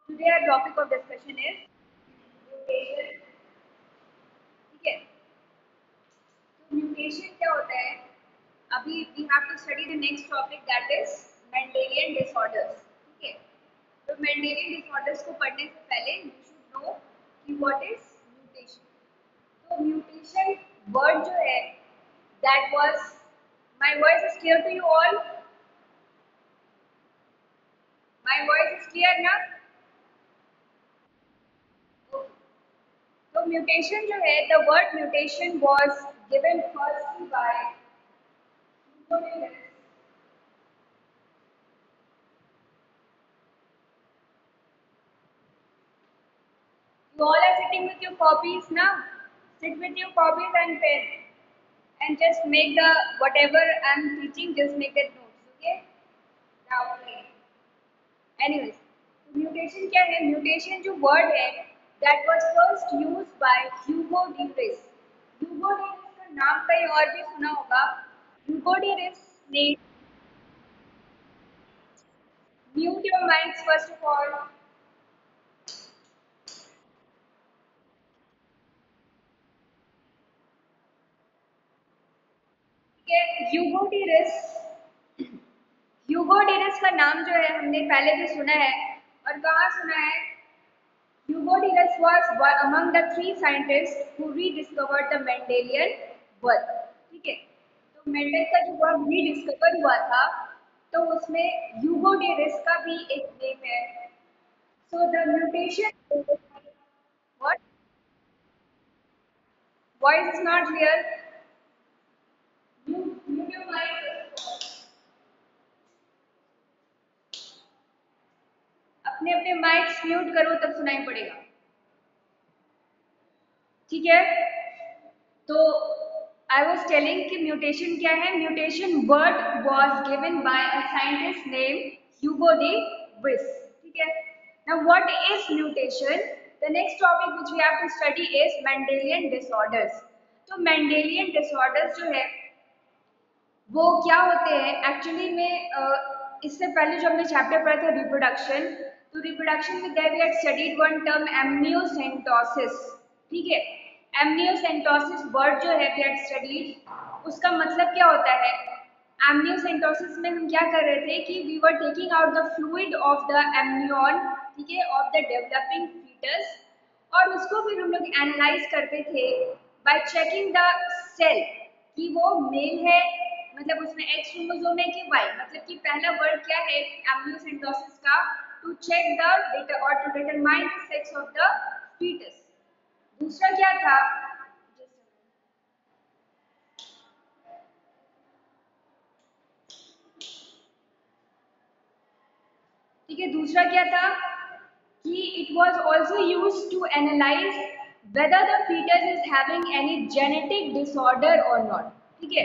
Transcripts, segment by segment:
Today our topic of discussion is mutation. ठीक है, तो म्यूटेशन क्या होता है? अभी we have to study the next topic, that is Mendelian disorders. ठीक है, तो Mendelian disorders को पढ़ने से पहले you should know कि what is mutation. तो mutation word जो है, that was, my voice is clear to you all? My voice is clear ना? तो म्यूटेशन जो है, the word mutation was given firstly by Hugo. You all are sitting with your copies now. Sit with your copies and pen and just make the whatever I'm teaching, just make that notes. Okay? Now, okay. Anyways, mutation क्या है? Mutation जो word है, that was first used by Hugo de Vries. Hugo de Vries का नाम कहीं और भी सुना होगा. Hugo de Vries ने mute your mics first of all. ह्यूगो डेरिस का नाम जो है हमने पहले भी सुना है, और कहाँ सुना है? ह्यूगो डेरिस was among the three scientists who rediscovered the Mendelian work. ठीक है, तो मेंडल का जो वर्क रीडिस्कवर हुआ था, तो उसमें ह्यूगो डेरिस का भी एक नेम है. So the mutation, what, voice is not clear. अपने अपने माइक्स म्यूट करो, तब सुनाई पड़ेगा. ठीक है, तो आई वॉज टेलिंग कि म्यूटेशन क्या है. Mutation word was given by a scientist name Hugo de Vries. ठीक है, now what is mutation? The next topic which we have to study is Mendelian disorders. तो मेंडेलियन डिसऑर्डर्स जो है वो क्या होते हैं एक्चुअली में? इससे पहले जो हमने चैप्टर पढ़ा था रिप्रोडक्शन, तो रिप्रोडक्शन में there we had studied one term amniocentesis. ठीक है, एमनियोसेंटोसिस वर्ड जो है वी हैड स्टडीड, उसका मतलब क्या होता है? एमनियोसेंटोसिस में हम क्या कर रहे थे कि we were taking out the fluid of the amnion, ठीक है, ऑफ द डेवलपिंग फीटस, और उसको फिर हम लोग एनालाइज करते थे बाय चेकिंग द सेल कि वो मेल है, मतलब उसमें एक्स क्रोमोसोम है कि वाई. मतलब कि पहला वर्ड क्या है एमनियोसेंटोसिस का? टू चेक द डेटा और to determine the sex of the fetus. दूसरा क्या था? ठीक है, दूसरा क्या था कि it was also used to analyse whether the fetus is having any genetic disorder or not. ठीक है,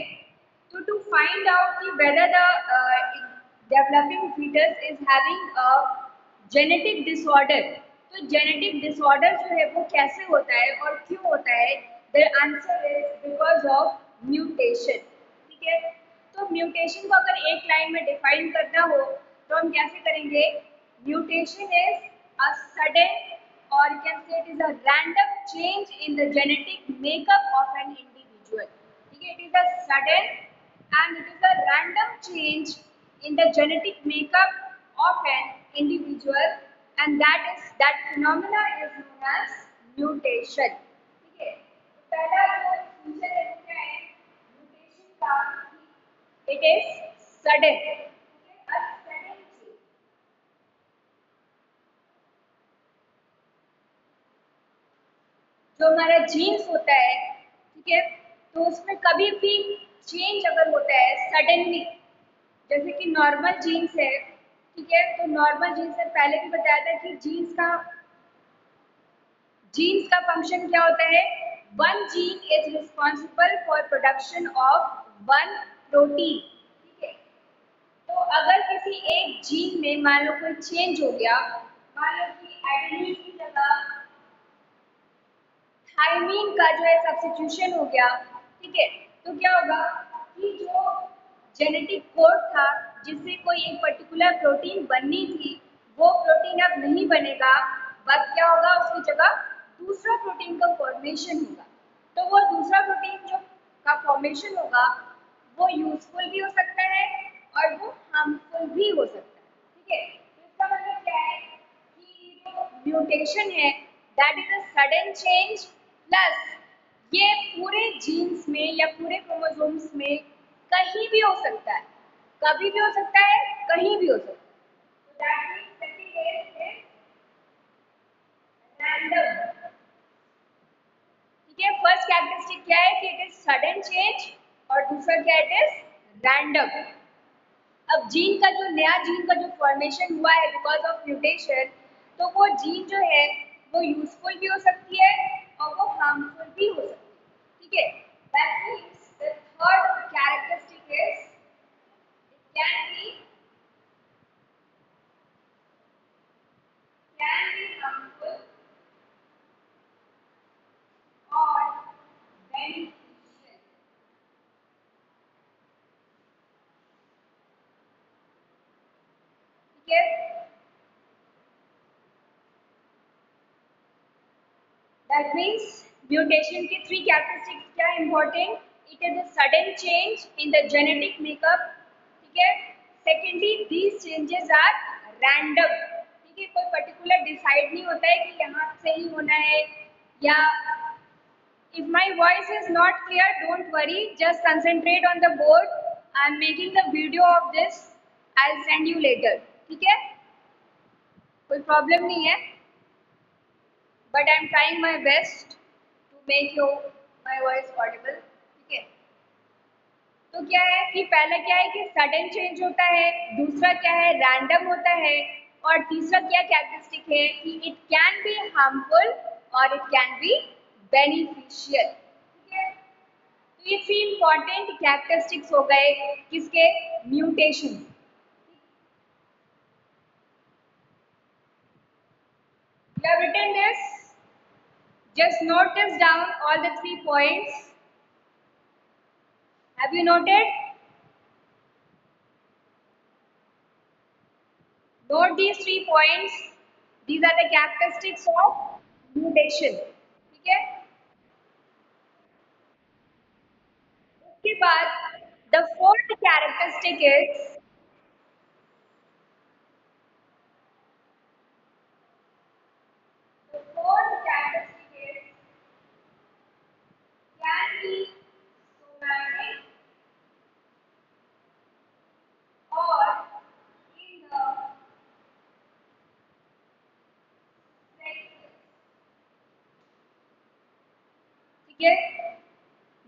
तो to find out कि whether the developing fetus is having a genetic disorder, तो genetic disorder जो है वो कैसे होता है और क्यों होता है? The answer is because of mutation. ठीक है, तो म्यूटेशन को अगर एक लाइन में डिफाइन करना हो तो हम कैसे करेंगे? Mutation is a sudden, or you can say it is a random change in the genetic makeup of an individual. ठीक है, it is a sudden and it is a random change in the genetic makeup of an individual, and that phenomena is known as mutation. ठीक है, तो पहला जो feature है क्या है म्यूटेशन का? It is sudden. Okay, a sudden change. जो हमारा जीन्स होता है, ठीक है, तो उसमें कभी भी चेंज अगर होता है सडनली, जैसे कि नॉर्मल जीन्स है, ठीक है, तो नॉर्मल जीन्स में पहले भी बताया था कि जीन्स का फंक्शन क्या होता है? One gene is responsible for production of one protein. ठीक है, तो अगर किसी एक जीन में मान लो कोई चेंज हो गया, मान लो कि एडेनिन की जगह थायमीन का जो है सब्स्टिट्यूशन हो गया, ठीक है, तो क्या होगा कि जो जेनेटिक कोड था जिससे कोई एक पर्टिकुलर प्रोटीन बननी थी, वो प्रोटीन अब नहीं बनेगा, बट क्या होगा उसकी जगह दूसरा प्रोटीन का फॉर्मेशन होगा। तो वो दूसरा प्रोटीन जो का फॉर्मेशन होगा वो यूजफुल भी हो सकता है और वो हार्मफुल भी हो सकता है। ठीक है, तो इसका मतलब क्या है कि जो म्यूटेशन है that is a sudden change plus ये पूरे जीन्स में या पूरे क्रोमोसोम्स में कहीं भी हो सकता है, कभी भी हो सकता है, कहीं भी हो सकता है। So that means second is random। ठीक है, फर्स्ट कैरेक्टरिस्टिक क्या है कि इट इज सडन चेंज और दूसरा क्या इट इज रैंडम। अब जीन का जो नया जीन का जो फॉर्मेशन हुआ है बिकॉज ऑफ म्यूटेशन, तो वो जीन जो है वो यूजफुल भी हो सकती है और वो हार्मफुल भी हो सकती है। ठीक है, that means the third characteristic is it can be harmful और बेनिफिशियल। ठीक है, दैट मीन्स म्यूटेशन के थ्री कैरेक्टरिस्टिक्स क्या है important, it is a sudden change in the genetic makeup. ठीक है, secondly these changes are random. ठीक है, कोई पर्टिकुलर डिसाइड नहीं होता है कि यहाँ से ही होना है या if my voice is not clear don't worry, just concentrate on the board. I am making the video of this, I'll send you later। ठीक है, कोई प्रॉब्लम नहीं है, but I am trying my best to make your my voice audible। ठीक है, तो क्या है कि पहला क्या है कि सडन चेंज होता है, दूसरा क्या है रैंडम होता है और तीसरा क्या कैरेक्टरिस्टिक है कि इट कैन बी हार्मफुल और इट कैन बी बेनिफिशियल। ठीक है, तो ये थ्री इंपॉर्टेंट कैरेक्टरिस्टिक्स हो गए किसके, mutation. You have written this, just notice down all the 3 points। Have you noted? Note these 3 points, these are the characteristics of mutation। ठीक है, उसके बाद the fourth characteristic is the fourth characteristic is can be somatic or in the sexes। ठीक है,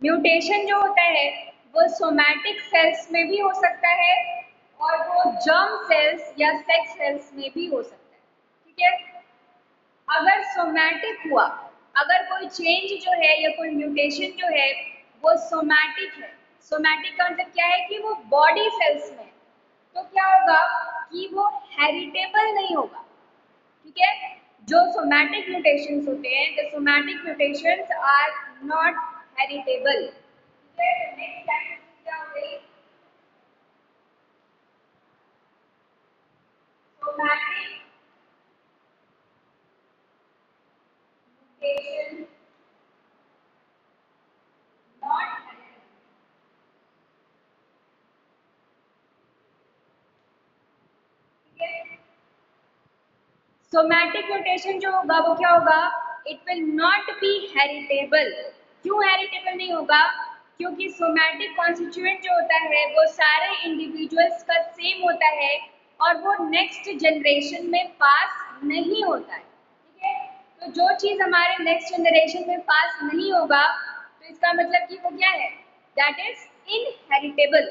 mutation जो होता है वो सोमैटिक सेल्स में भी हो सकता है और वो जर्म सेल्स या सेक्स सेल्स में भी हो सकता है। ठीक है, अगर सोमैटिक हुआ, अगर कोई चेंज जो है या कोई म्यूटेशन जो है वो सोमैटिक है, सोमैटिक का मतलब क्या है कि वो बॉडी सेल्स में, तो क्या होगा कि वो हेरिटेबल नहीं होगा। ठीक है, जो सोमैटिक म्यूटेशंस होते हैं the somatic mutations are not heritable. ठीक है, नेक्स्ट कैरेक्टरिस्टिक क्या हो गई, सोमैटिक म्यूटेशन नॉट हेरिटेबल। ठीक है, सोमैटिक म्यूटेशन जो होगा वो क्या होगा, it will not B heritable. क्यों हेरिटेबल नहीं होगा, क्योंकि सोमैटिक कॉन्स्टिट्यूएंट जो होता है वो सारे इंडिविजुअल्स का सेम होता है और वो नेक्स्ट जनरेशन में पास नहीं होता है। ठीक है, तो जो चीज़ हमारे नेक्स्ट जनरेशन में पास नहीं होगा तो इसका मतलब कि वो क्या है, दैट इज इनहेरिटेबल।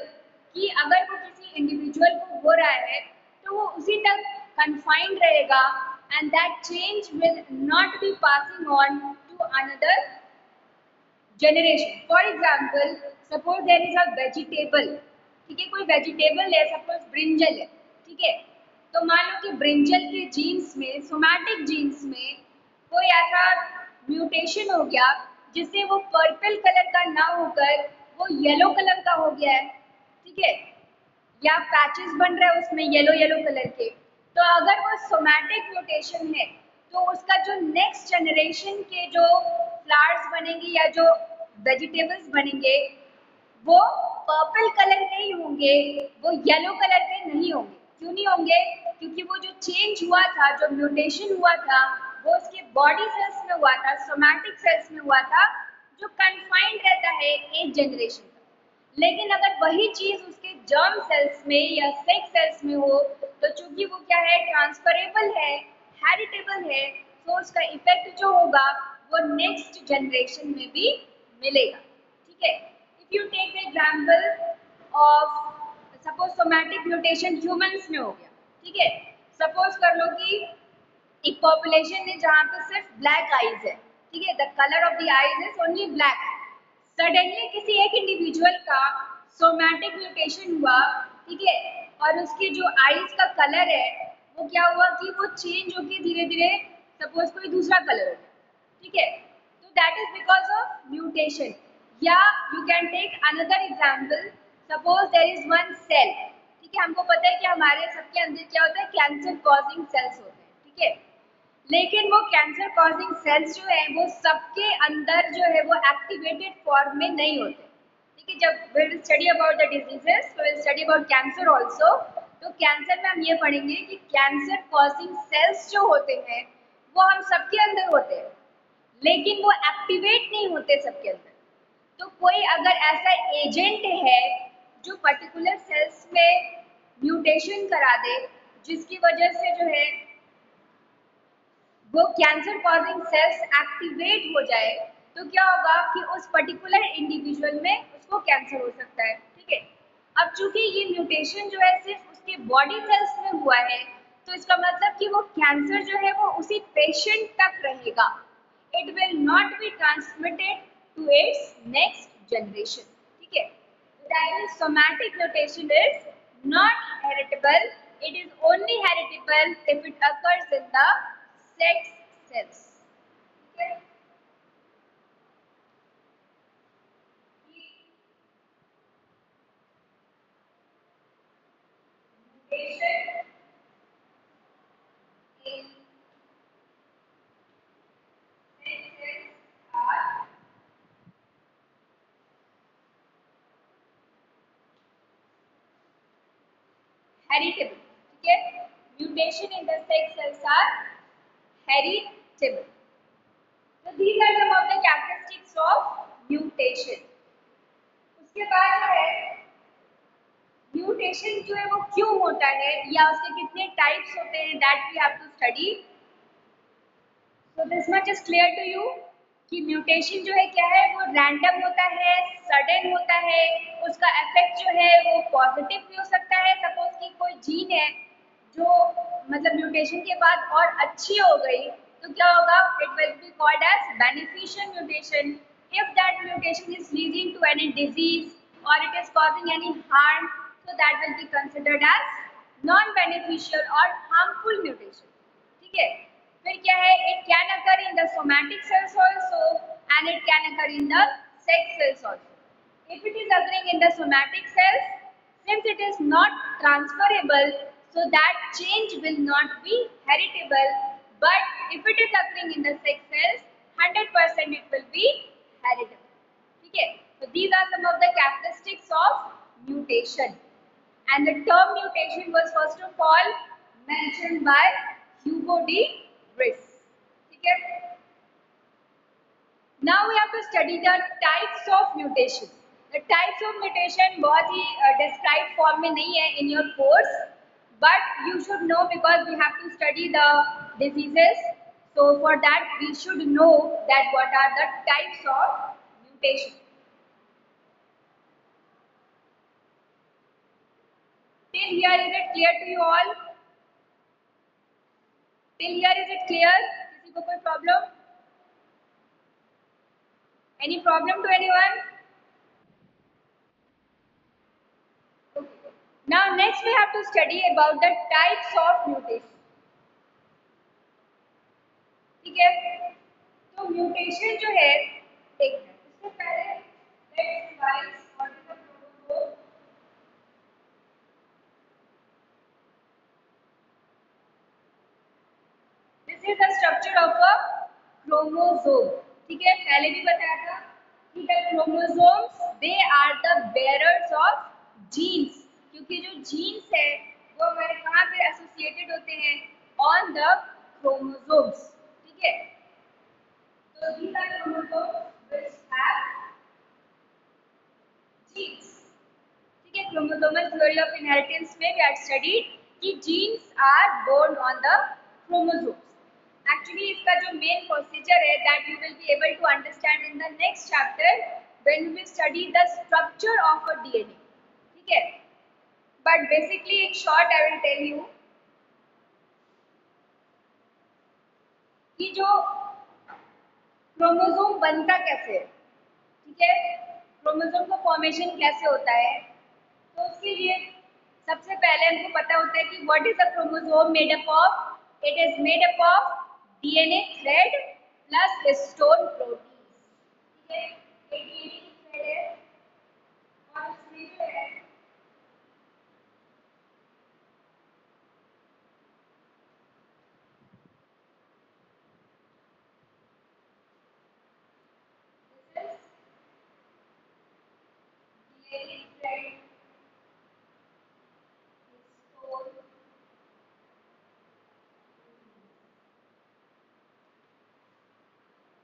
कि अगर वो किसी इंडिविजुअल को हो रहा है तो वो उसी तक confined रहेगा and that change will not be passing on to another generation। For example, suppose there is a vegetable। ठीक है, कोई वेजिटेबल है, सपोज ब्रिंजल है। ठीक है, तो मान लो कि ब्रिंजल के जीन्स में, सोमैटिक जीन्स में कोई ऐसा म्यूटेशन हो गया जिससे वो पर्पल कलर का ना होकर वो येलो कलर का हो गया है। ठीक है, या पैचेस बन रहे हैं उसमें येलो येलो कलर के, तो अगर वो सोमैटिक म्यूटेशन है तो उसका जो नेक्स्ट जनरेशन के जो फ्लावर्स बनेंगे या जो वेजिटेबल्स बनेंगे वो पर्पल कलर के ही होंगे, वो येलो कलर के नहीं होंगे। क्यों नहीं होंगे? क्योंकि वो जो चेंज हुआ था, जो म्यूटेशन हुआ था, वो उसके बॉडी सेल्स में हुआ था, सोमैटिक सेल्स में हुआ था, जो कन्फाइंड रहता है एक जनरेशन तक। लेकिन अगर वही चीज उसके जर्म सेल्स में या सेक्स सेल्स में हो तो चूंकि वो क्या है, ट्रांसफरेबल है, हेरिटेबल है, तो उसका इफेक्ट जो होगा वो नेक्स्ट जनरेशन में भी मिलेगा। ठीक है, if you take the example of suppose somatic mutation humans में हो गया। ठीक है, सपोज कर लो कि एक पॉपुलेशन है जहाँ पे सिर्फ ब्लैक आईज है। ठीक है, the colour of the eyes is only black. Suddenly किसी एक इंडिविजुअल का सोमैटिक म्यूटेशन हुआ, ठीक है, और उसकी जो आईज का कलर है वो क्या हुआ कि वो चेंज होके धीरे धीरे सपोज कोई दूसरा कलर हो गया। ठीक है, तो that is because of mutation. या you can take another example, suppose there is one cell. ठीक है, हमको पता है कि हमारे सबके अंदर क्या होता है, कैंसर कॉजिंग सेल्स होते हैं। ठीक है, लेकिन वो कैंसर कॉजिंग सेल्स जो है वो सबके अंदर जो है वो एक्टिवेटेड फॉर्म में नहीं होते। ठीक है, जब we will study about the diseases, we will study about cancer also. तो कैंसर में हम ये पढ़ेंगे कि कैंसर कॉजिंग सेल्स जो होते हैं वो हम सबके अंदर होते हैं, लेकिन वो एक्टिवेट नहीं होते सबके अंदर। तो कोई अगर ऐसा एजेंट है जो पर्टिकुलर सेल्स में म्यूटेशन करा दे जिसकी वजह से जो है वो कैंसर कॉजिंग सेल्स एक्टिवेट हो जाए, तो क्या होगा कि उस पर्टिकुलर इंडिविजुअल में उसको कैंसर हो सकता है। ठीक है, अब चूंकि ये म्यूटेशन जो है सिर्फ उसके बॉडी सेल्स में हुआ है, तो इसका मतलब कि वो कैंसर जो है वो उसी पेशेंट तक रहेगा। It will not be transmitted to its next generation. ठीक है, that is somatic mutation is not heritable. It is only heritable if it occurs in the sex cells. Okay? Mutation in sex cells are heritable. Okay? Mutation in the sex cells are heritable. So these are some of the characteristics of mutation. उसके बाद जो है mutation जो है वो क्यों होता है या उसके कितने टाइप्स होते हैं, that we have to study. So this much is clear to you कि म्यूटेशन जो है क्या है, वो रैंडम होता है, सडन होता है, उसका इफेक्ट जो है वो पॉजिटिव भी हो सकता है। सपोज कि कोई जीन है जो मतलब म्यूटेशन के बाद और अच्छी हो गई तो क्या होगा, it will be called as beneficial mutation. If that mutation is leading to any disease और it is causing any harm, so that will be considered as non-beneficial or harmful mutation. ठीक है, फिर क्या है, it can occur in the somatic cells also and it can occur in the sex cells also. If it is occurring in the somatic cells, since it is not transferable, so that change will not be heritable. But if it is occurring in the sex cells, 100% it will be heritable. ठीक है, so these are some of the characteristics of mutation. And the term mutation was first of all mentioned by Hugo de Vries. Okay? Now we have to study the types of mutation. The types of mutation बहुत ही described form में नहीं है in your course, but you should know because we have to study the diseases. So for that we should know that what are the types of mutation. Till here is it clear to you all? Till here is it clear? किसी को कोई problem? Any problem to anyone? Okay. Now next we have to study about the types of mutation. ठीक है, तो mutation जो है, एक minute, इससे पहले let's revise what is the protocol. Structure of a chromosome. ठीक है, पहले भी बताया था कि the chromosomes they are the bearers of genes, क्योंकि जो जीन्स है वो हमारे कहाँ पे एसोसिएटेड होते हैं, ऑन द क्रोमोसोम्स। ठीक है, तो these are chromosomes which have genes। ठीक है, क्रोमोसोमल थ्योरी ऑफ इनहेरिटेंस में वी हैड स्टडीड कि genes are borne on the chromosomes. Actually इसका जो मेन प्रोसीजर है that you will be able to understand in the next chapter when we study the structure of a DNA. ठीक है, but basically in short I will tell you कि जो chromosome बनता कैसे है। ठीक है, क्रोमोसोम का फॉर्मेशन कैसे होता है, तो उसके लिए सबसे पहले हमको पता होता है कि what is a chromosome made up of. It is made up of DNA thread plus histone protein. ठीक है, एक डीएनए की थ्रेड है और उसमें जो है DNA thread histone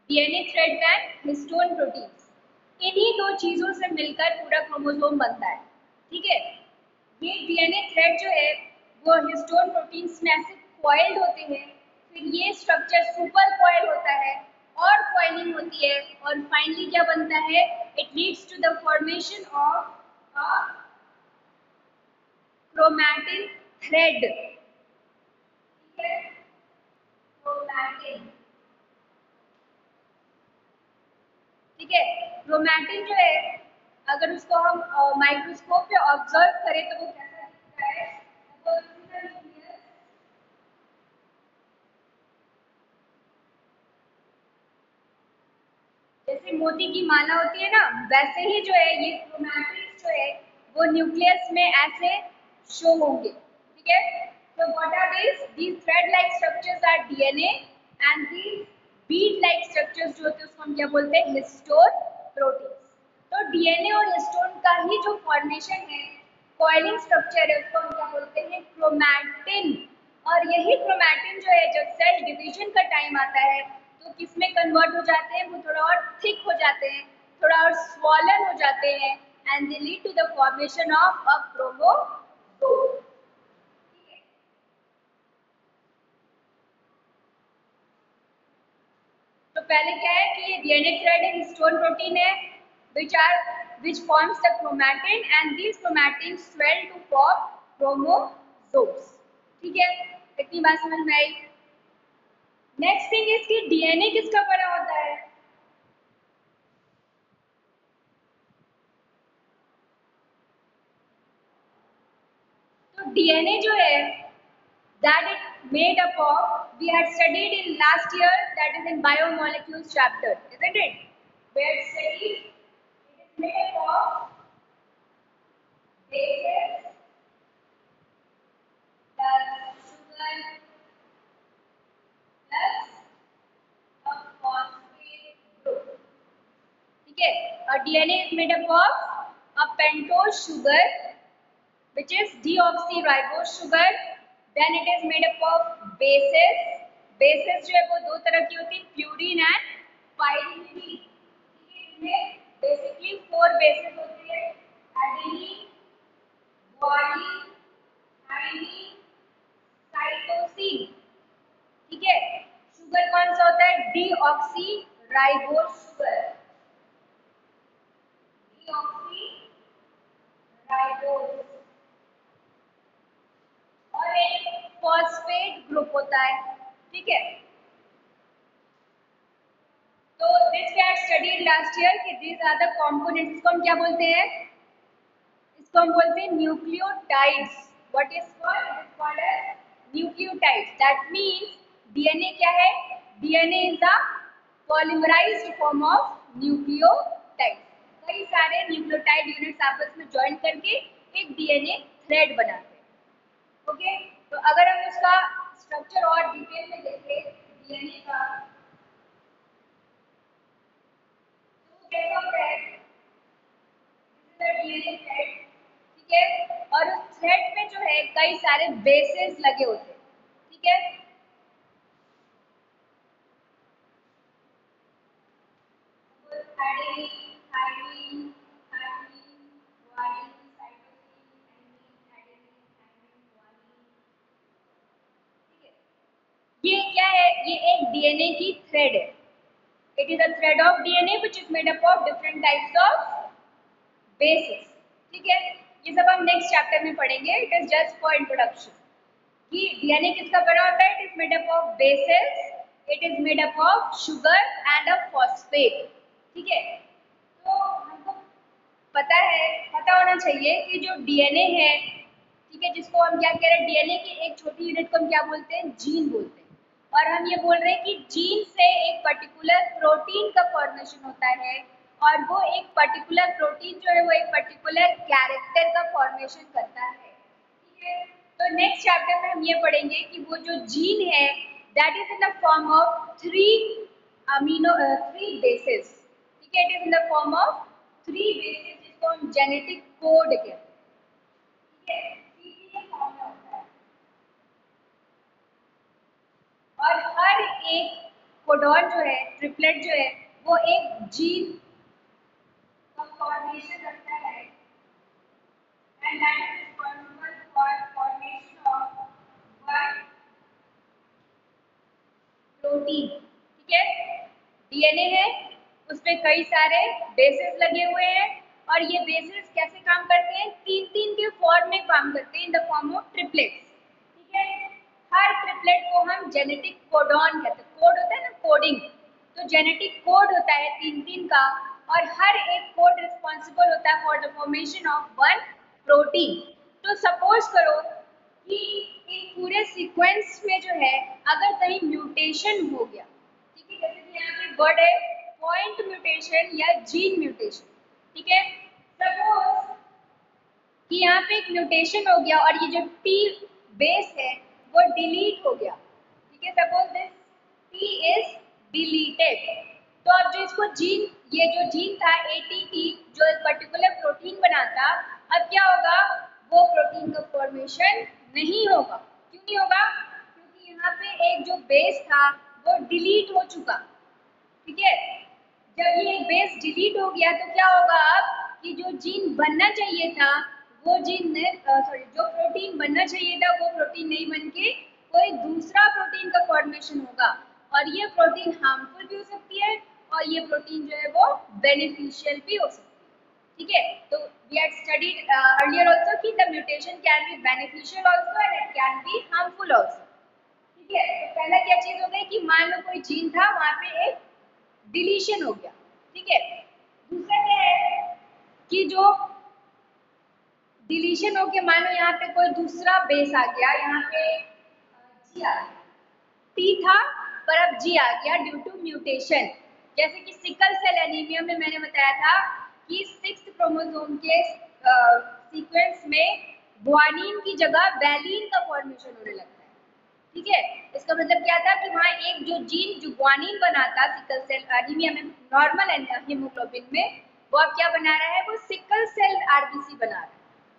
DNA thread and histone proteins, इन्हीं दो चीजों से मिलकर पूरा क्रोमोसोम बनता है। ठीक है, ये डीएनए थ्रेड जो है वो हिस्टोन प्रोटीन्स में ऐसे कॉइल्ड होते हैं, फिर ये स्ट्रक्चर सुपर कॉइल होता है और कॉइलिंग होती है और फाइनली क्या बनता है, it leads to the formation of a chromatin thread. ठीक है, क्रोमैटिन। ठीक है, क्रोमैटिन जो है अगर उसको हम माइक्रोस्कोप पे ऑब्जर्व करें तो वो कैसा दिखता है, वो जैसे मोती की माला होती है ना, वैसे ही जो है ये क्रोमैटिन जो है वो न्यूक्लियस में ऐसे शो होंगे। ठीक है, तो what are these thread like structures are DNA and these bead like structures जो होते हैं उसको हम क्या बोलते हैं, हिस्टोन प्रोटीन्स। तो डीएनए और हिस्टोन का ही जो फॉर्मेशन है, कॉइलिंग स्ट्रक्चर है, उसको हम क्या बोलते हैं, क्रोमैटिन। और यही क्रोमैटिन जो है जब सेल डिवीजन का टाइम आता है तो किस में कन्वर्ट हो जाते हैं, वो थोड़ा और थिक हो जाते हैं, थोड़ा और स्वॉलन हो जाते हैं and they lead to the formation of a chromosome. तो पहले क्या है कि ये डीएनए थ्रेड है, हिस्टोन प्रोटीन है which forms the chromatin and these chromatin swell to form chromosomes। ठीक है, इतनी बात समझ में आई। नेक्स्ट थिंग इज कि डीएनए किसका बना होता है, तो डीएनए जो है that it made up of, we had studied in last year, that is in biomolecules chapter, isn't it? We had studied it is made up of bases plus sugar plus a phosphate group। ठीक है, और DNA is made up of a pentose sugar which is deoxyribose sugar, then it is made up of bases। bases जो है वो दो तरह की होती है, प्यूरिन एंड पाइरिमिडीन। इसमें बेसिकली 4 बेसेस होते हैं, एडेनिन, ग्वानिन, थाइमिन, साइटोसिन। ठीक है, शुगर कौन सा होता है, डीऑक्सीराइबोस शुगर, डीऑक्सीराइबोस। और एक फॉस्फेट ग्रुप होता है। ठीक है, तो this we had studied last year कि दीज आर द कंपोनेंट्स, इसको हम क्या बोलते हैं, इसको हम बोलते हैं nucleotides. What is called, it is called as nucleotides. That means DNA क्या है, DNA is the polymerized form of nucleotides. कई सारे न्यूक्लियोटाइड यूनिट्स आपस में ज्वाइन करके एक डीएनए थ्रेड बनाते हैं। ओके, तो अगर हम उसका स्ट्रक्चर और डिटेल में देखें डीएनए का, कई सारे बेसेस लगे होते हैं, ठीक है। ये क्या है, ये एक डीएनए की थ्रेड है। It is a thread of DNA which is made up of different types of basis, ठीक है। ये सब हम नेक्स्ट चैप्टर में पढ़ेंगे, it is just for introduction कि डीएनए किसका बना होता है। It is made up of basis, it is made up of sugar and a phosphate, ठीक है। तो हमको पता होना चाहिए कि जो डीएनए है, ठीक है, जिसको हम क्या कह रहे हैं, डीएनए की एक छोटी यूनिट को हम क्या बोलते हैं, जीन बोलते हैं। और हम ये बोल रहे हैं कि जीन से एक पर्टिकुलर प्रोटीन का फॉर्मेशन होता है, और वो एक पर्टिकुलर प्रोटीन जो है वो एक पर्टिकुलर कैरेक्टर का फॉर्मेशन करता है, ठीक है। तो नेक्स्ट चैप्टर में हम ये पढ़ेंगे कि वो जो जीन है that is in the form of three bases, ठीक है। It is in the form of three bases जिसको हम जेनेटिक कोड कहते हैं, ठीक है। के फॉर्म में होता है और हर एक कोडॉन जो है, ट्रिपलेट जो है, वो एक जीन का फॉर्मेशन रखता है and that is responsible for formation of one protein, ठीक है। डीएनए है, उसमें कई सारे बेसेस लगे हुए हैं और ये बेसेस कैसे काम करते हैं, तीन तीन के फॉर्म में काम करते हैं in the form of triplets, ठीक है। हर ट्रिपलेट को हम जेनेटिक कोडॉन कहते हैं, कोड होता है ना, कोडिंग, तो जेनेटिक कोड होता है तीन तीन का, और हर एक कोड रिस्पॉन्सिबल होता है for the formation of one protein. तो सपोज करो कि इन पूरे सीक्वेंस में जो है अगर कहीं म्यूटेशन हो गया, ठीक है, जैसे कि यहाँ पे वर्ड है पॉइंट म्यूटेशन या जीन म्यूटेशन, ठीक है। सपोज कि यहाँ पे एक म्यूटेशन हो गया और ये जो टी बेस है वो डिलीट हो गया, ठीक है। Suppose this T is deleted, तो अब जो इसको जीन, ये जो जीन था एटीटी जो एक पर्टिकुलर प्रोटीन बनाता, अब क्या होगा, वो प्रोटीन का फॉर्मेशन नहीं होगा। क्यों नहीं होगा, क्योंकि यहाँ पे एक जो बेस था वो डिलीट हो चुका, ठीक है। जब ये बेस डिलीट हो गया तो क्या होगा अब कि जो जीन बनना चाहिए था वो जीन ने सॉरी जो प्रोटीन बनना चाहिए था वो प्रोटीन नहीं बन के कोई दूसरा प्रोटीन का फॉर्मेशन होगा, और ये प्रोटीन हार्मफुल भी हो सकती है और ये प्रोटीन जो है वो बेनिफिशियल भी हो सकती है, ठीक है। तो we had studied earlier also कि the mutation can be beneficial also and it can be harmful also, ठीक है। तो पहला क्या चीज हो गई कि मान लो कोई जीन था, वहां पे एक डिलीशन हो गया, ठीक है। दूसरा क्या है कि जो डिलीशन हो के मान लो यहाँ पे कोई दूसरा बेस आ गया, यहाँ पे जी आ गया, टी था पर अब जी आ गया ड्यू टू म्यूटेशन। जैसे कि सिकल सेल एनीमिया में मैंने बताया था कि 6th क्रोमोसोम के सीक्वेंस में ग्वानिन की जगह वैलिन का फॉर्मेशन होने लगता है, ठीक है। इसका मतलब क्या था कि वहाँ एक जो जीन जो ग्वानिन बनाता सिकल सेल एनीमिया में नॉर्मल हीमोग्लोबिन में, वो अब क्या बना रहा है, वो सिकल सेल आरबीसी बना रहा है,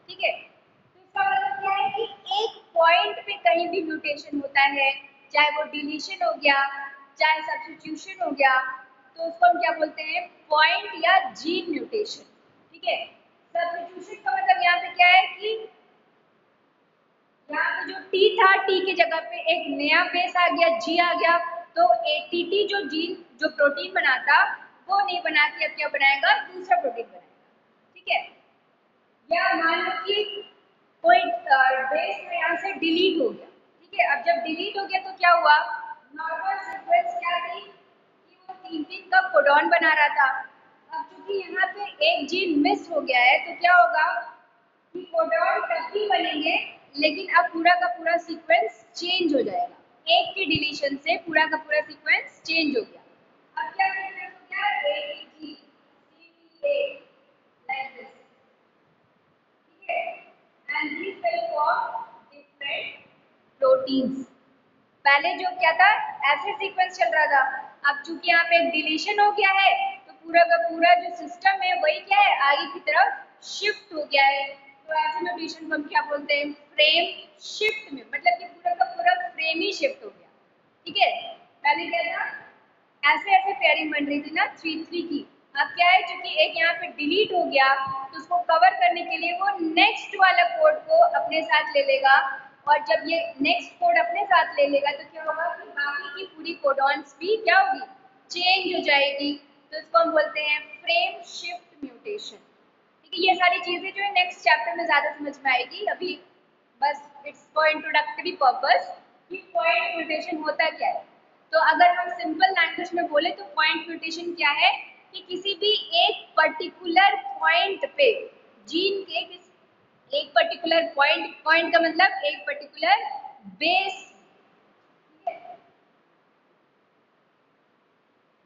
ठीक है। तो इसका मतलब क्या है कि एक पॉइंट पे कहीं भी म्यूटेशन होता है, चाहे वो डिलीशन हो गया चाहे सब्स्टिट्यूशन हो गया, तो उसको हम क्या बोलते हैं, पॉइंट या जीन म्यूटेशन, ठीक है। सब्स्टिट्यूशन का मतलब यहाँ पे क्या है कि यहाँ पे जो टी था, टी की जगह पे एक नया बेस आ गया, जी आ गया, तो एटीटी जो जीन जो प्रोटीन बनाता वो नहीं बना के अब क्या बनाएगा, दूसरा प्रोटीन बनाएगा, ठीक है। या मान लो कि कोई बेस में यहाँ से डिलीट हो गया, ठीक है। अब जब डिलीट हो गया तो क्या हुआ, नॉर्मल सीक्वेंस क्या थी कि वो तीन तीन का कोडॉन बना रहा था, अब चूंकि यहाँ पे एक जीन मिस हो गया है तो क्या होगा कि कोडॉन तब भी बनेंगे लेकिन अब पूरा का पूरा सीक्वेंस चेंज हो जाएगा, एक की डिलीशन से पूरा का पूरा सीक्वेंस चेंज हो गया। अब क्या सीक्वेंस हो गया, ATG, CTA, like this, ठीक है। And this will form different proteins. पहले जो क्या था, ऐसे सीक्वेंस चल रहा था, अब चूंकि यहाँ पे एक डिलीशन हो गया है तो पूरा का पूरा जो सिस्टम है वही क्या है, आगे की तरफ शिफ्ट हो गया है, तो ऐसे म्यूटेशन को हम क्या बोलते हैं, फ्रेम शिफ्ट में, मतलब कि पूरा का पूरा फ्रेम ही शिफ्ट हो गया। ठीक है, पहले क्या था, ऐसे ऐसे पेयरिंग बन रही थी ना 3 3 की। अब क्या है, क्योंकि एक यहाँ पे डिलीट हो गया तो उसको कवर करने के लिए वो नेक्स्ट वाला कोड को अपने साथ ले लेगा, और जब ये नेक्स्ट कोड अपने साथ ले लेगा तो क्या होगा कि बाकी की पूरी कोडॉन्स भी क्या होगी, चेंज हो जाएगी। तो इसको हम बोलते हैं फ्रेम शिफ्ट म्यूटेशन। ठीक है, ये सारी चीजें जो है नेक्स्ट चैप्टर में ज्यादा समझ में आएगी, अभी बस इट्स फॉर इंट्रोडक्टरी पर्पस कि पॉइंट म्यूटेशन होता क्या है। तो अगर हम सिंपल लैंग्वेज में बोले तो पॉइंट म्यूटेशन क्या है कि किसी भी एक पर्टिकुलर पॉइंट पे जीन के एक पर्टिकुलर पॉइंट, पॉइंट का मतलब एक पर्टिकुलर बेस,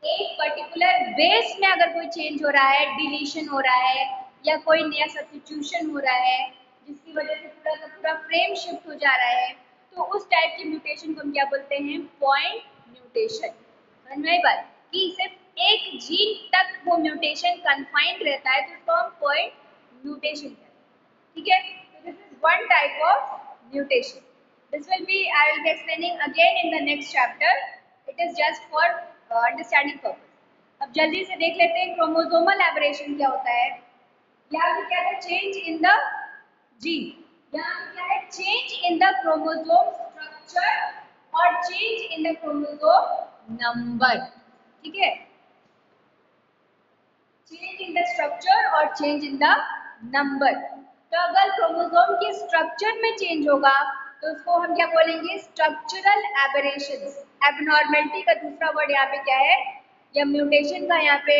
एक पर्टिकुलर बेस में अगर कोई चेंज हो रहा है, डिलीशन हो रहा है या कोई नया सब्स्टिट्यूशन हो रहा है जिसकी वजह से पूरा का पूरा फ्रेम शिफ्ट हो जा रहा है, तो उस टाइप की म्यूटेशन को हम क्या बोलते हैं, पॉइंट म्यूटेशन। समझ में आई बात, कि सिर्फ एक जीन तक वो म्यूटेशन कन्फाइंड रहता है तो उसको हम पॉइंट म्यूटेशन कहते हैं। ठीक है, so this is one type of mutation. This will be, I will be explaining again in the next chapter. It is just for understanding purpose. अब जल्दी से देख लेते हैं क्रोमोसोमल एबरेशन क्या होता है। यहाँ पे क्या है, चेंज इन द जीन। यहाँ पे क्या है, change in the chromosome structure और change in the chromosome number. ठीक है, चेंज इन द स्ट्रक्चर और चेंज इन द नंबर। तो अगर क्रोमोसोम के स्ट्रक्चर में चेंज होगा तो उसको हम क्या बोलेंगे, स्ट्रक्चरल एबरेशंस। एबनॉर्मेलिटी का दूसरा वर्ड यहाँ पे क्या है, या म्यूटेशन का यहाँ पे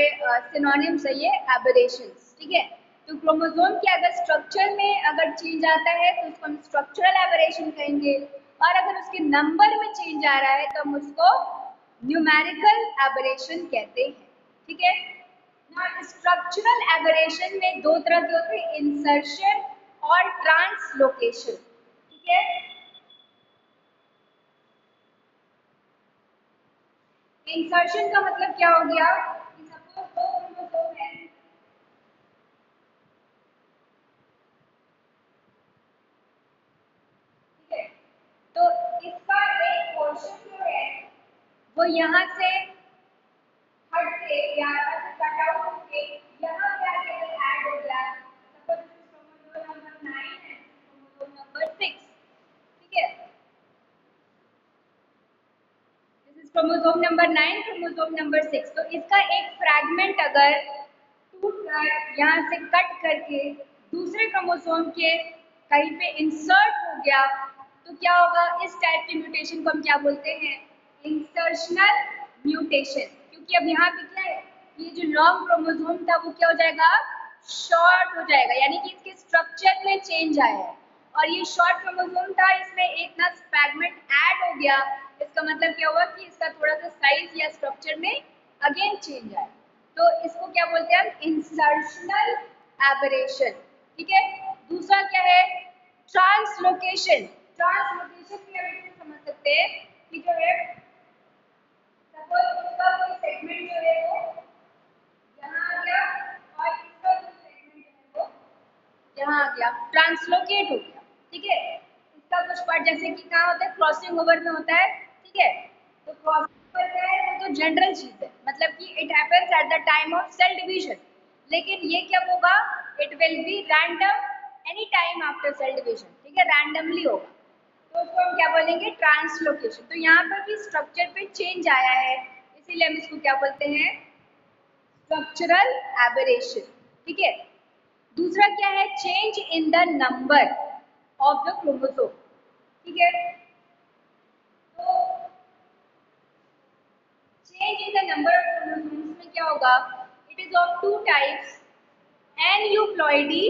सिनोनिम सही है एबरेशंस। ठीक है, तो क्रोमोसोम के अगर स्ट्रक्चर में अगर चेंज आता है तो उसको हम स्ट्रक्चरल एबरेशन कहेंगे, और अगर उसके नंबर में चेंज आ रहा है तो हम उसको न्यूमेरिकल एबरेशन कहते हैं। ठीक है, स्ट्रक्चरल एबरेशन में दो तरह के होते हैं, इंसर्शन और ट्रांसलोकेशन। ठीक है, इंसर्शन का मतलब क्या हो गया कि सपोज दो क्रोमोसोम है, ठीक है, तो इसका एक पोर्शन जो है वो यहाँ से हट के या ऐसे कट आउट होके यहाँ क्या ऐड हो गया। सपोज क्रोमोसोम नंबर 9 है, क्रोमोसोम नंबर 6। ठीक है, this is chromosome number 9, chromosome number 6। तो इसका एक फ्रैगमेंट अगर टूट कर यहाँ से कट करके दूसरे क्रोमोसोम के कहीं पे इंसर्ट हो गया तो क्या होगा, इस टाइप की म्यूटेशन को हम क्या बोलते हैं, इंसर्शनल म्यूटेशन। क्योंकि अब यहाँ पे क्या है, ये जो लॉन्ग क्रोमोसोम था वो क्या हो जाएगा, शॉर्ट हो जाएगा, यानी कि इसके स्ट्रक्चर में चेंज आया है। और ये शॉर्ट क्रोमोसोम था, इसमें एक ना फ्रैगमेंट ऐड हो गया, इसका मतलब क्या हुआ कि इसका थोड़ा सा साइज या स्ट्रक्चर में अगेन चेंज आया। तो इसको क्या बोलते हैं हम, इंसर्शनल एबरेशन। ठीक है, दूसरा क्या है, ट्रांसलोकेशन। ट्रांसलोकेशन की हम इसे समझ सकते हैं कि जो है सपोज इसका कोई सेगमेंट जो है वो यहाँ आ गया और इसका जो सेगमेंट है वो यहाँ आ गया, ट्रांसलोकेट हो गया। ठीक है, इसका कुछ पार्ट जैसे कि कहाँ होता है, क्रॉसिंग ओवर में होता है। ठीक है, तो क्रॉसिंग ओवर क्या है, वो तो जनरल चीज है, मतलब कि it happens at the time of cell division. लेकिन ये क्या होगा, it will be random any time after cell division. ठीक है, रैंडमली होगा, तो उसको हम क्या बोलेंगे, ट्रांसलोकेशन। तो यहाँ पर भी स्ट्रक्चर पे चेंज आया है, इसीलिए हम इसको क्या बोलते हैं, स्ट्रक्चरल एबरेशन। ठीक है, दूसरा क्या है, change in the number of the chromosome. ठीक है, तो change in the number of chromosomes में क्या होगा, it is of two types, aneuploidy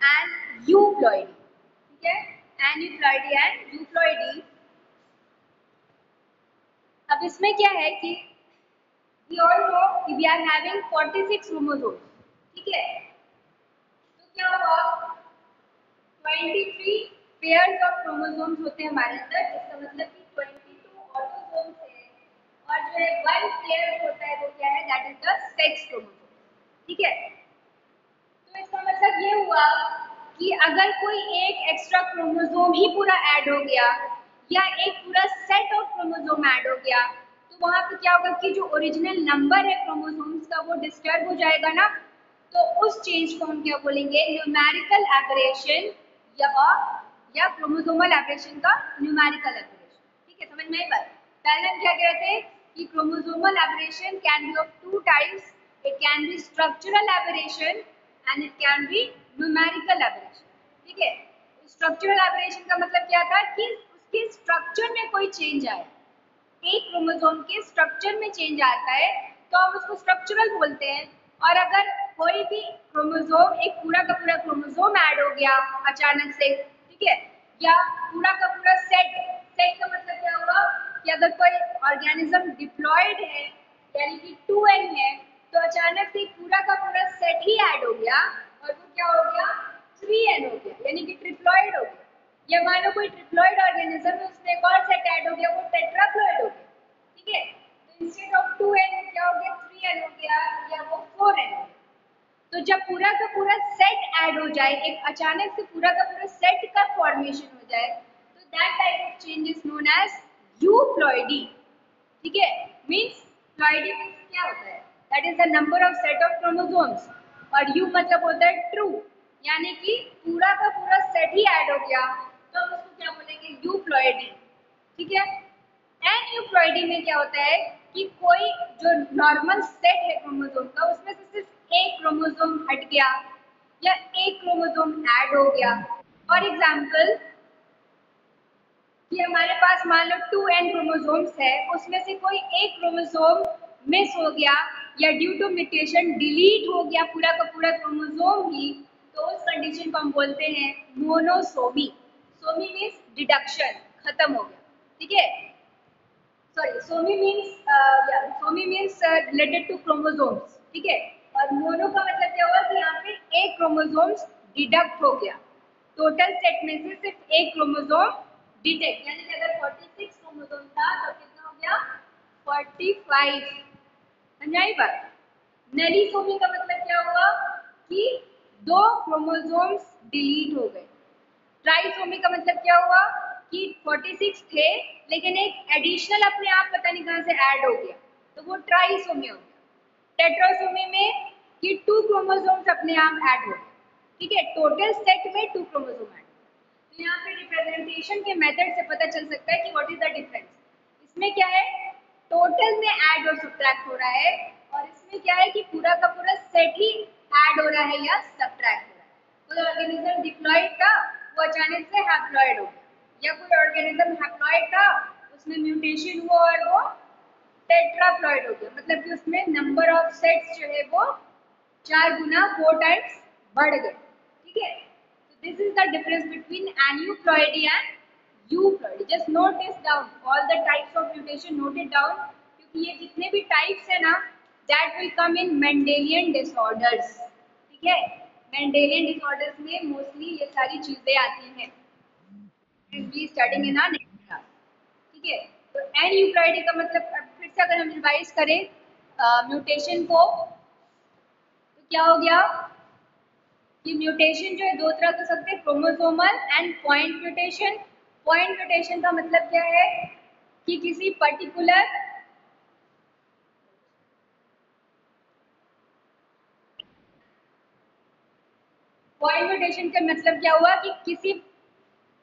and euploidy. ठीक है, एन्यूप्लॉइडी एंड यूप्लॉइडी। अब इसमें क्या है कि we all know कि we are having 46 chromosomes। ठीक है, तो क्या होगा, 23 पेयर्स ऑफ क्रोमोसोम्स होते हैं हमारे अंदर, इसका मतलब कि 22 ऑटोसोम्स है, और जो है 1 पेयर होता है वो क्या है, that is the sex chromosome. ठीक है, तो इसका मतलब ये हुआ कि अगर कोई एक एक्स्ट्रा क्रोमोसोम ही पूरा ऐड हो गया या एक पूरा सेट ऑफ क्रोमोसोम ऐड हो गया तो वहां पे क्या होगा कि जो ओरिजिनल नंबर है क्रोमोसोम्स का वो डिस्टर्ब हो जाएगा ना। तो उस चेंज को हम क्या बोलेंगे, न्यूमेरिकल एबरेशन या क्रोमोसोमल एबरेशन का न्यूमेरिकल एबरेशन। ठीक है, समझ में आई बात। पहले हम क्या कह रहे थे कि chromosomal aberration can be of two types, it can B structural aberration and it can B numerical aberration. ठीक है, स्ट्रक्चरल एबरेशन का मतलब क्या था कि उसके स्ट्रक्चर में कोई चेंज आया, एक क्रोमोसोम के स्ट्रक्चर में चेंज आता है तो हम उसको स्ट्रक्चरल बोलते हैं। और अगर कोई भी क्रोमोसोम, एक पूरा का पूरा क्रोमोसोम ऐड हो गया अचानक से, ठीक है, या पूरा का पूरा सेट, सेट का मतलब क्या हुआ कि अगर कोई ऑर्गेनिज्म डिप्लॉयड है यानी कि 2n है तो अचानक से पूरा का पूरा सेट ही ऐड हो गया और वो क्या हो गया, 3n हो गया यानी कि ट्रिप्लॉयड हो गया। या मान लो कोई ट्रिप्लॉयड ऑर्गेनिज्म है उसमें एक और सेट ऐड हो गया, वो टेट्राप्लॉयड हो गया। ठीक है, तो इंस्टेड ऑफ 2n क्या हो गया, 3n हो गया या वो 4n हो गया। तो जब पूरा का पूरा सेट ऐड हो जाए, एक अचानक से पूरा का पूरा सेट का फॉर्मेशन हो जाए तो that type of change is known as euploidy. ठीक है, मींस प्लॉइडी मींस क्या होता है, that is the number of set of chromosomes और यू मतलब होता है ट्रू, यानी कि पूरा का पूरा सेट ही ऐड हो गया तो हम उसको क्या बोलेंगे, यूप्लॉइडी। ठीक है, एनयूप्लॉइडी में क्या होता है कि कोई जो नॉर्मल सेट है क्रोमोसोम का उसमें से सिर्फ एक क्रोमोसोम हट गया या एक क्रोमोसोम ऐड हो गया। फॉर एग्जाम्पल कि हमारे पास मान लो 2n क्रोमोसोम्स है, उसमें से कोई एक क्रोमोसोम मिस हो गया या ड्यू टू म्यूटेशन डिलीट हो गया पूरा का पूरा क्रोमोसोम ही, तो उस कंडीशन को हम बोलते हैं मोनोसोमी। सोमी मीन्स डिडक्शन, खत्म हो गया। ठीक है, sorry somy means related to chromosomes. ठीक है, और मोनो का मतलब क्या हुआ कि यहाँ पे एक क्रोमोसोम्स डिडक्ट हो गया, टोटल सेट में से सिर्फ एक क्रोमोसोम डिटेक्ट, यानी कि अगर 46 क्रोमोसोम था तो कितना हो गया, 45। समझाई बात। नलीसोमी का मतलब क्या हुआ कि दो क्रोमोसोम्स डिलीट हो गए। ट्राइसोमी का मतलब क्या हुआ कि 46 थे लेकिन एक एडिशनल अपने आप पता नहीं कहां से ऐड हो गया तो वो ट्राइसोमी हो गया। टेट्रासोमी में कि 2 क्रोमोसोम्स अपने आप ऐड हो गए। ठीक है, टोटल सेट में 2 क्रोमोसोम ऐड। तो यहाँ पे रिप्रेजेंटेशन के मेथड से पता चल सकता है कि व्हाट इज द डिफरेंस। इसमें क्या है, टोटल में ऐड और सब्ट्रैक्ट हो रहा है और इसमें क्या है कि पूरा का पूरा सेट ही ऐड हो रहा है या सब्ट्रैक्ट हो रहा है। कोई ऑर्गेनिज्म डिप्लॉयड था वो अचानक से हैप्लॉयड हो गया, या कोई ऑर्गेनिज्म हैप्लॉयड था उसमें म्यूटेशन हुआ और वो टेट्राप्लॉयड हो गया, मतलब कि उसमें नंबर ऑफ सेट्स जो है वो 4 गुना 4 टाइम्स बढ़ गए। ठीक है, so this is the difference between aneuploidy and euploidy. Just note this down, all the types of mutation note it down क्योंकि ये जितने भी टाइप्स है ना that will come in Mendelian disorders. ठीक है, मेंडेलियन डिसऑर्डर्स में मोस्टली ये सारी चीजें आती हैं, be starting in our next class. ठीक है, तो एनयूप्लॉइडी का मतलब फिर से अगर हम रिवाइज करें म्यूटेशन को तो क्या हो गया कि म्यूटेशन जो है दो तरह के हो सकते हैं, chromosomal and point mutation. Point mutation का मतलब क्या है कि किसी पर्टिकुलर पॉइंट म्यूटेशन का मतलब क्या हुआ कि किसी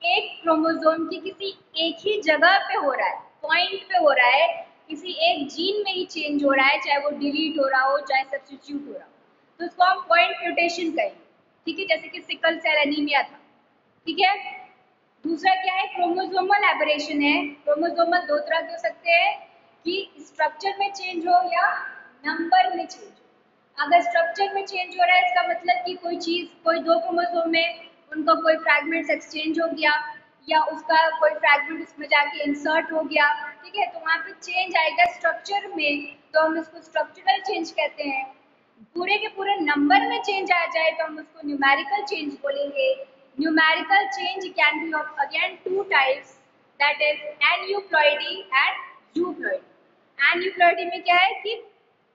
एक क्रोमोसोम की किसी एक ही जगह पे हो रहा है, पॉइंट पे हो रहा है, किसी एक जीन में ही चेंज हो रहा है, चाहे वो डिलीट हो रहा हो चाहे सब्स्टिट्यूट हो रहा हो, तो उसको हम पॉइंट म्यूटेशन कहेंगे। ठीक है, जैसे कि सिकल सेल एनीमिया था। ठीक है, दूसरा क्या है, क्रोमोसोमल एबरेशन है। क्रोमोसोमल दो तरह के हो सकते हैं कि स्ट्रक्चर में चेंज हो या नंबर में चेंज हो। अगर स्ट्रक्चर में चेंज हो रहा है इसका मतलब कि कोई चीज, कोई दो क्रोमोसोम में उनका कोई फ्रैगमेंट्स एक्सचेंज हो गया या उसका कोई फ्रैगमेंट उसमें जाके इंसर्ट हो गया। ठीक है, तो वहाँ पे चेंज आएगा स्ट्रक्चर में तो हम इसको स्ट्रक्चरल चेंज कहते हैं। पूरे के पूरे नंबर में चेंज आ जाए तो हम उसको न्यूमेरिकल चेंज बोलेंगे। Numerical change can be of again two types, that is aneuploidy and euploidy. Aneuploidy में क्या है कि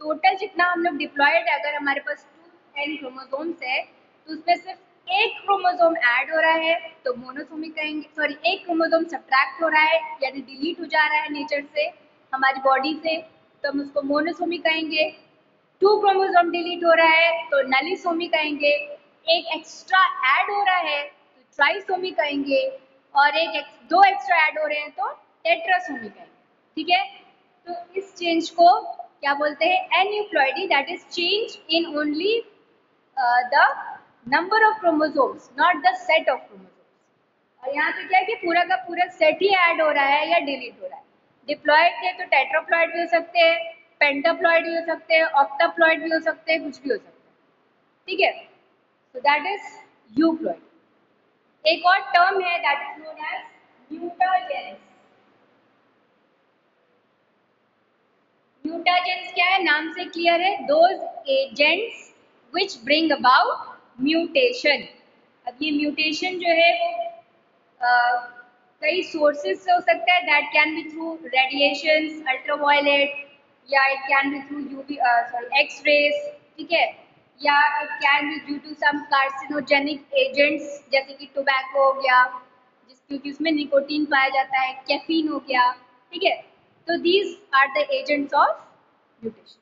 टोटल जितना हम लोग डिप्लॉयड है, अगर हमारे पास 2n क्रोमोसोम्स है तो उसमें सिर्फ एक क्रोमोसोम ऐड हो रहा है तो मोनोसोमी कहेंगे, सॉरी एक क्रोमोसोम सब्ट्रैक्ट हो रहा है यानी डिलीट हो जा रहा है नेचर से, हमारी बॉडी से, तो हम उसको मोनोसोमी कहेंगे। 2 क्रोमोसोम डिलीट हो रहा है तो नलिसोमी कहेंगे। एक एक्स्ट्रा ऐड हो रहा है तो ट्राइसोमी कहेंगे, और दो एक्स्ट्रा ऐड हो रहे हैं तो टेट्रासोमी कहेंगे। ठीक है, तो इस चेंज को क्या बोलते हैं? Aneuploidy, that is change in only the number of chromosomes, not the set of chromosomes. और यहाँ पे क्या है कि पूरा का पूरा सेट ही ऐड हो रहा है या डिलीट हो रहा है। डिप्लॉइड थे तो टेट्राप्लॉइड भी हो सकते हैं, पेंटाप्लॉइड भी हो सकते हैं, ऑक्टाप्लॉइड भी हो सकते हैं, कुछ भी हो सकता है। ठीक है, सो दैट इज यूप्लॉइड। एक और टर्म है that is known as mutagens. Mutagens क्या है? नाम से क्लियर है, those agents which bring about mutation. अब ये म्यूटेशन जो है वो कई सोर्सेज से हो सकता है, that can be through radiations, ultraviolet, या it can be through UV sorry X rays, ठीक है, या it can be due to some carcinogenic agents जैसे कि टोबैको हो गया, क्योंकि उसमें निकोटीन पाया जाता है, कैफीन हो गया। ठीक है, तो these are the agents of mutation.